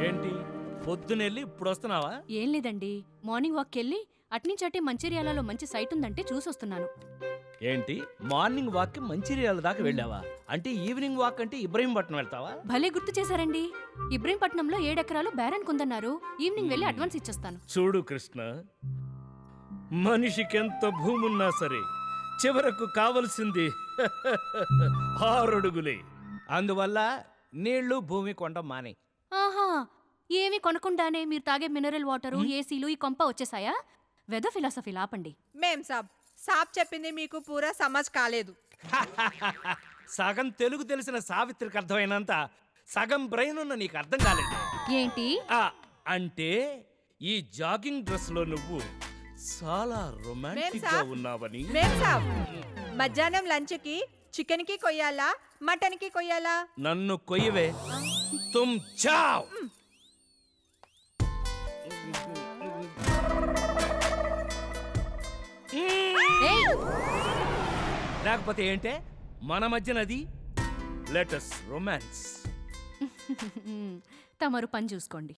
ఏంటి పొద్దునెళ్ళి ఇప్పుడు వస్తున్నావా? ఏం లేదండి, మార్నింగ్ వాక్ వెళ్ళి అట్నుంచి అటే మంచిర్యాలలో మంచి సైట్ ఉందంటే చూసొస్తున్నాను. ఏంటి మార్నింగ్ వాక్ కి మంచిర్యాల దాకా వెళ్ళావా? అంటే ఈవినింగ్ వాక్ అంటే ఇబ్రహీంపట్నం వెళ్తావా? భలే గుర్తు చేశారండి. ఇబ్రహీంపట్నంలో 7 ఎకరాలు బేరాన్ కొందన్నారు. ఈవినింగ్ వెళ్ళి అడ్వాన్స్ ఇచ్చేస్తాను. చూడు కృష్ణ, మనిషికెంత భూమున్నా సరే చివరకు కావలసింది 6 అడుగులే. అందువల్ల నీళ్లు భూమి కొండ మానే. ఆహా, ఏమి కొనకుండానే మీరు తాగే మినరల్ వాటరు, ఏసీలు ఈ కొంప వచ్చేసాయా? వెద ఫిలాసఫీ లాపండి. మేం సాబ్ చెప్పింది మీకు పూరా సమజ్ కాలేదు. సగం తెలుగు తెలిసిన సావిత్రికి అర్థమైనంత సగం బ్రెయిన్ ఉన్న నీకు అర్థం కాలేదు. ఏంటి? అంటే ఈ జాగింగ్ డ్రెస్ లో నువ్వు చాలా రొమాంటిక్ గా ఉన్నావని. మేం సాబ్ మధ్యాహ్నం లంచ్ కి చికెన్ కి కొయ్యాలా, మటన్ కి కొయ్యాలా? నన్ను కొయ్యవే, తుమ్ జావ్. ఏయ్! లేకపోతే ఏంటే మన మధ్యనది. Let's romance. తమరు పని చూసుకోండి.